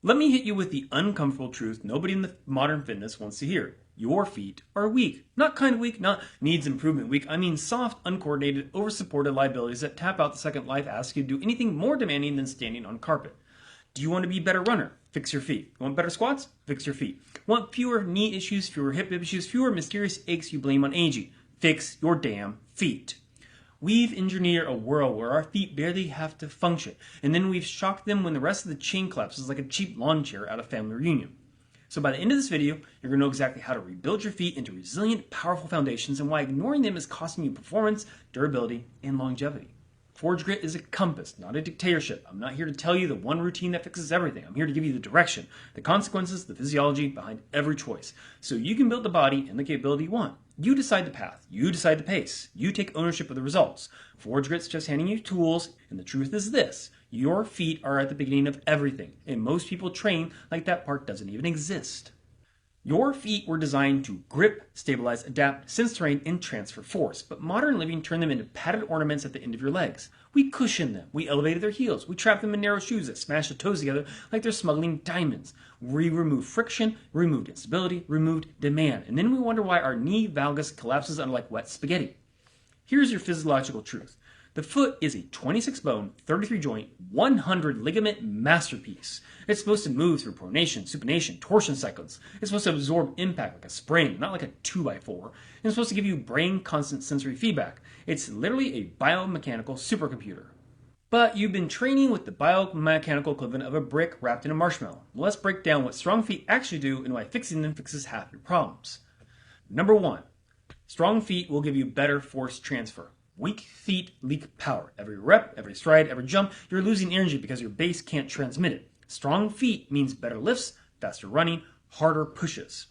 Let me hit you with the uncomfortable truth nobody in the modern fitness wants to hear. Your feet are weak. Not kind of weak, not needs improvement weak. I mean soft, uncoordinated, over-supported liabilities that tap out the second life asks you to do anything more demanding than standing on carpet. Do you want to be a better runner? Fix your feet. Want better squats? Fix your feet. Want fewer knee issues, fewer hip issues, fewer mysterious aches you blame on aging? Fix your damn feet. We've engineered a world where our feet barely have to function, and then we've shocked them when the rest of the chain collapses like a cheap lawn chair at a family reunion. So by the end of this video, you're going to know exactly how to rebuild your feet into resilient, powerful foundations and why ignoring them is costing you performance, durability, and longevity. Forge Grit is a compass, not a dictatorship. I'm not here to tell you the one routine that fixes everything. I'm here to give you the direction, the consequences, the physiology behind every choice, so you can build the body and the capability you want. You decide the path. You decide the pace. You take ownership of the results. Forge Grit's just handing you tools, and the truth is this. Your feet are at the beginning of everything, and most people train like that part doesn't even exist. Your feet were designed to grip, stabilize, adapt, sense terrain, and transfer force, but modern living turned them into padded ornaments at the end of your legs. We cushioned them, we elevated their heels, we trapped them in narrow shoes that smash the toes together like they're smuggling diamonds. We removed friction, removed instability, removed demand, and then we wonder why our knee valgus collapses under like wet spaghetti. Here's your physiological truth. The foot is a 26 bone, 33 joint, 100 ligament masterpiece. It's supposed to move through pronation, supination, torsion cycles. It's supposed to absorb impact like a spring, not like a 2x4. And it's supposed to give you brain constant sensory feedback. It's literally a biomechanical supercomputer. But you've been training with the biomechanical equivalent of a brick wrapped in a marshmallow. Well, let's break down what strong feet actually do and why fixing them fixes half your problems. Number 1, strong feet will give you better force transfer. Weak feet leak power. Every rep, every stride, every jump, you're losing energy because your base can't transmit it. Strong feet means better lifts, faster running, harder pushes.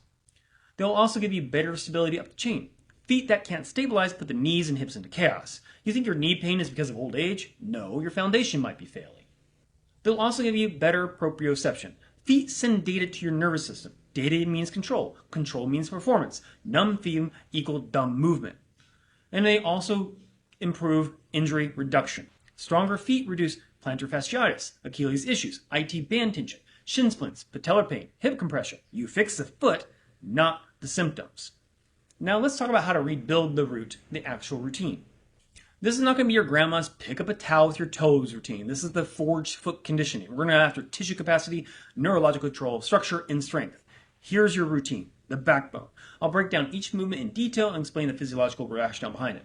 They'll also give you better stability up the chain. Feet that can't stabilize put the knees and hips into chaos. You think your knee pain is because of old age? No, your foundation might be failing. They'll also give you better proprioception. Feet send data to your nervous system. Data means control. Control means performance. Numb feet equal dumb movement. And they also improve injury reduction. Stronger feet reduce plantar fasciitis, Achilles issues, IT band tension, shin splints, patellar pain, hip compression. You fix the foot, not the symptoms. Now let's talk about how to rebuild the actual routine. This is not going to be your grandma's pick up a towel with your toes routine. This is the forged foot conditioning. We're going to go after tissue capacity, neurological control, structure, and strength. Here's your routine, the backbone. I'll break down each movement in detail and explain the physiological rationale behind it.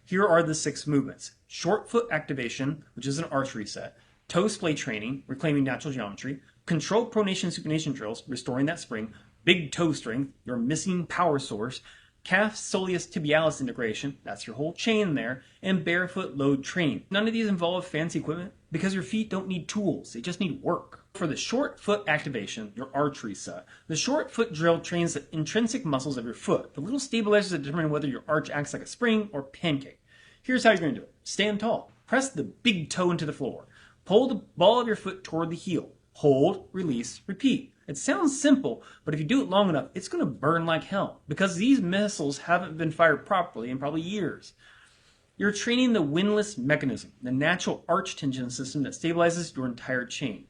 Here are the 6 movements. Short foot activation, which is an arch reset. Toe splay training, reclaiming natural geometry. Controlled pronation supination drills, restoring that spring. Big toe strength, your missing power source. Calf soleus tibialis integration, that's your whole chain there. And barefoot load training. None of these involve fancy equipment because your feet don't need tools, they just need work. For the short foot activation, your arch reset, the short foot drill trains the intrinsic muscles of your foot, the little stabilizers that determine whether your arch acts like a spring or pancake. Here's how you're going to do it. Stand tall. Press the big toe into the floor. Pull the ball of your foot toward the heel. Hold, release, repeat. It sounds simple, but if you do it long enough, it's going to burn like hell because these missiles haven't been fired properly in probably years. You're training the windlass mechanism, the natural arch tension system that stabilizes your entire chain.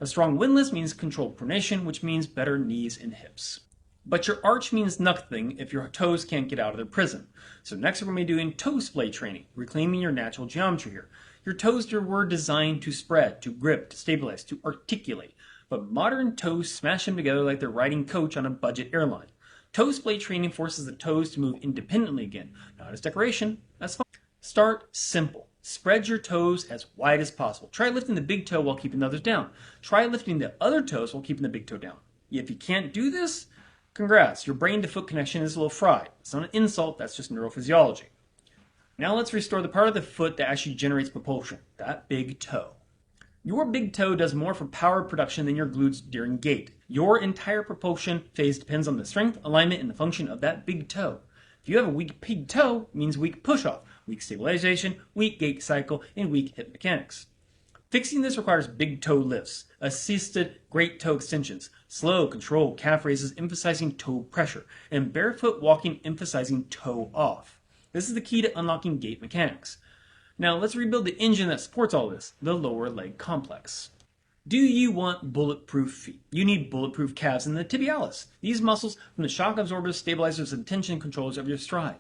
A strong windlass means controlled pronation, which means better knees and hips. But your arch means nothing if your toes can't get out of their prison. So next we're going to be doing toe splay training, reclaiming your natural geometry here. Your toes were designed to spread, to grip, to stabilize, to articulate. But modern toes smash them together like they're riding coach on a budget airline. Toe splay training forces the toes to move independently again. Not as decoration, that's fine. Start simple. Spread your toes as wide as possible. Try lifting the big toe while keeping the others down. Try lifting the other toes while keeping the big toe down. If you can't do this, congrats, your brain to foot connection is a little fried. It's not an insult, that's just neurophysiology. Now let's restore the part of the foot that actually generates propulsion, that big toe. Your big toe does more for power production than your glutes during gait. Your entire propulsion phase depends on the strength, alignment, and the function of that big toe. If you have a weak big toe, it means weak push-off, weak stabilization, weak gait cycle, and weak hip mechanics. Fixing this requires big toe lifts, assisted great toe extensions, slow, controlled calf raises emphasizing toe pressure, and barefoot walking emphasizing toe off. This is the key to unlocking gait mechanics. Now let's rebuild the engine that supports all this, the lower leg complex. Do you want bulletproof feet? You need bulletproof calves and the tibialis. These muscles from the shock absorbers, stabilizers, and tension controllers of your stride.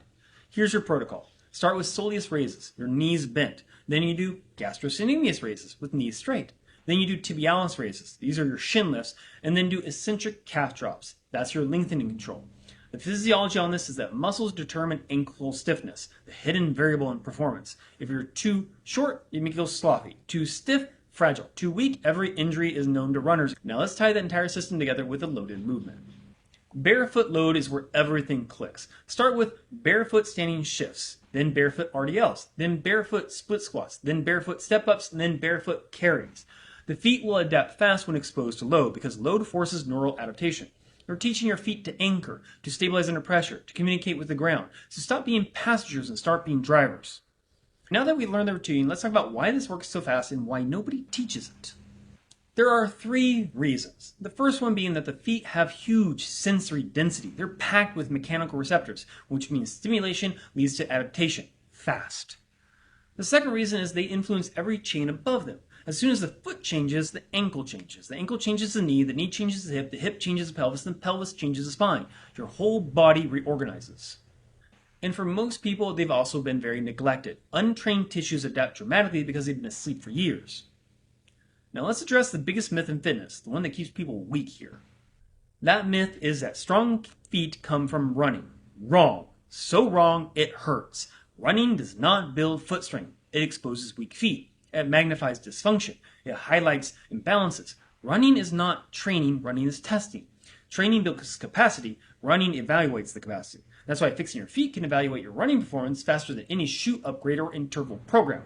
Here's your protocol. Start with soleus raises, your knees bent. Then you do gastrocnemius raises with knees straight. Then you do tibialis raises. These are your shin lifts. And then do eccentric calf drops. That's your lengthening control. The physiology on this is that muscles determine ankle stiffness, the hidden variable in performance. If you're too short, you make it go sloppy. Too stiff, fragile. Too weak, every injury is known to runners. Now let's tie that entire system together with a loaded movement. Barefoot load is where everything clicks. Start with barefoot standing shifts, then barefoot RDLs, then barefoot split squats, then barefoot step-ups, and then barefoot carries. The feet will adapt fast when exposed to load because load forces neural adaptation. You're teaching your feet to anchor, to stabilize under pressure, to communicate with the ground. So stop being passengers and start being drivers. Now that we learned the routine, let's talk about why this works so fast and why nobody teaches it. There are 3 reasons. The first one being that the feet have huge sensory density. They're packed with mechanical receptors, which means stimulation leads to adaptation, fast. The second reason is they influence every chain above them. As soon as the foot changes, the ankle changes. The ankle changes the knee changes the hip changes the pelvis changes the spine. Your whole body reorganizes. And for most people, they've also been very neglected. Untrained tissues adapt dramatically because they've been asleep for years. Now let's address the biggest myth in fitness, the one that keeps people weak here. That myth is that strong feet come from running. Wrong. So wrong, it hurts. Running does not build foot strength. It exposes weak feet. It magnifies dysfunction. It highlights imbalances. Running is not training, running is testing. Training builds capacity, running evaluates the capacity. That's why fixing your feet can evaluate your running performance faster than any shoe upgrade or interval program.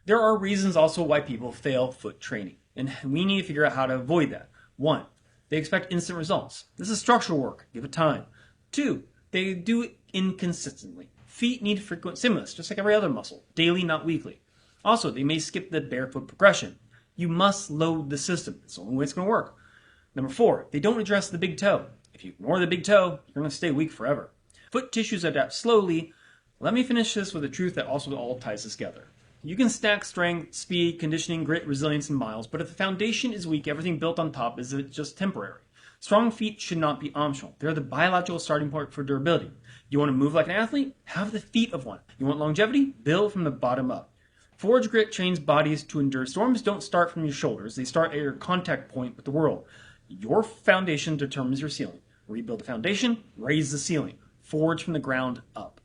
There are reasons also why people fail foot training, and we need to figure out how to avoid that. 1, they expect instant results. This is structural work. Give it time. 2, they do it inconsistently. Feet need frequent stimulus, just like every other muscle, daily, not weekly. Also, they may skip the barefoot progression. You must load the system. It's the only way it's going to work. Number 4, they don't address the big toe. If you ignore the big toe, you're going to stay weak forever. Foot tissues adapt slowly. Let me finish this with a truth that also all ties this together. You can stack strength, speed, conditioning, grit, resilience in miles, but if the foundation is weak, everything built on top is just temporary. Strong feet should not be optional. They're the biological starting point for durability. You want to move like an athlete? Have the feet of one. You want longevity? Build from the bottom up. Forge grit trains bodies to endure. Storms don't start from your shoulders. They start at your contact point with the world. Your foundation determines your ceiling. Rebuild the foundation, raise the ceiling. Forge from the ground up.